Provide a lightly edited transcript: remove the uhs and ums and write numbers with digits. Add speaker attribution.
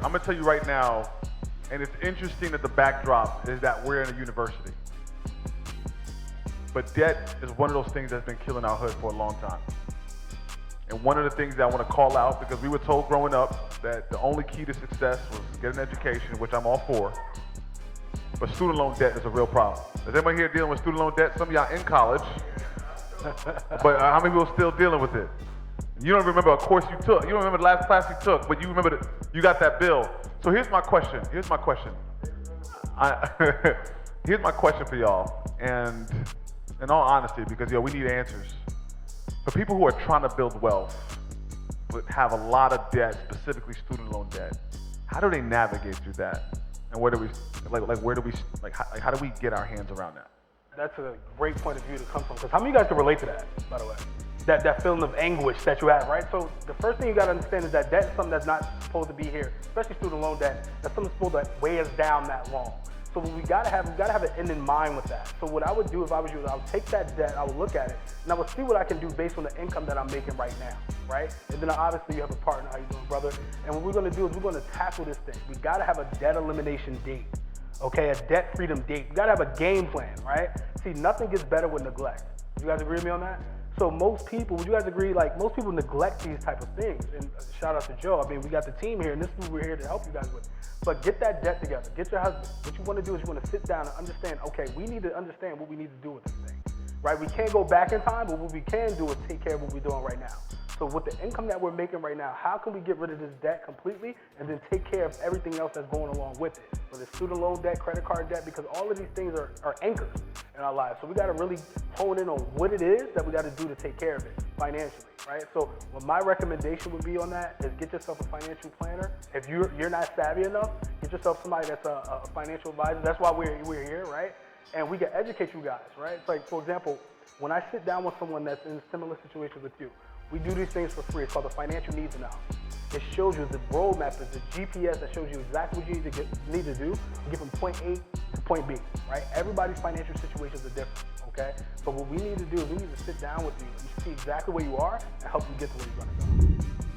Speaker 1: I'm gonna tell you right now, and it's interesting that the backdrop is that we're in a university. But debt is one of those things that's been killing our hood for a long time. And one of the things that I want to call out, because we were told growing up that the only key to success was get an education, which I'm all for, but student loan debt is a real problem. Is anybody here dealing with student loan debt? Some of y'all in college, but how many people are still dealing with it? You don't remember a course you took. You don't remember the last class you took, but you remember that you got that bill. So here's my question. Here's my question for y'all. And in all honesty, because we need answers. For people who are trying to build wealth, but have a lot of debt, specifically student loan debt, how do they navigate through that? And where do we, how do we get our hands around that?
Speaker 2: That's a great point of view to come from, because how many of you guys can relate to that, by the way? That feeling of anguish that you have, right? So the first thing you gotta understand is that debt is something that's not supposed to be here, especially student loan debt. That's something that's supposed to weigh us down that long. So we gotta have an end in mind with that. So what I would do if I was you is I would take that debt, I would look at it, and I would see what I can do based on the income that I'm making right now, right? And then obviously you have a partner, how you doing, brother? And what we're gonna do is we're gonna tackle this thing. We gotta have a debt elimination date, okay? A debt freedom date. We gotta have a game plan, right? See, nothing gets better with neglect. You guys agree with me on that? So most people, would you guys agree, like most people neglect these type of things? And shout out to Joe, I mean, we got the team here and this is what we're here to help you guys with. But get that debt together, get your husband. What you wanna do is you wanna sit down and understand, okay, we need to understand what we need to do with this thing, right? We can't go back in time, but what we can do is take care of what we're doing right now. So with the income that we're making right now, how can we get rid of this debt completely and then take care of everything else that's going along with it? Whether it's student loan debt, credit card debt, because all of these things are anchors in our lives. So we gotta really hone in on what it is that we gotta do to take care of it financially, right? So what my recommendation would be on that is get yourself a financial planner. If you're not savvy enough, get yourself somebody that's a financial advisor. That's why we're here, right? And we can educate you guys, right? It's like, for example, when I sit down with someone that's in a similar situation with you, we do these things for free. It's called the financial needs analysis. It shows you the roadmap, is the GPS that shows you exactly what you need to do to get from point A to point B, right? Everybody's financial situations are different, okay? But what we need to do is we need to sit down with you and see exactly where you are and help you get to where you're gonna go.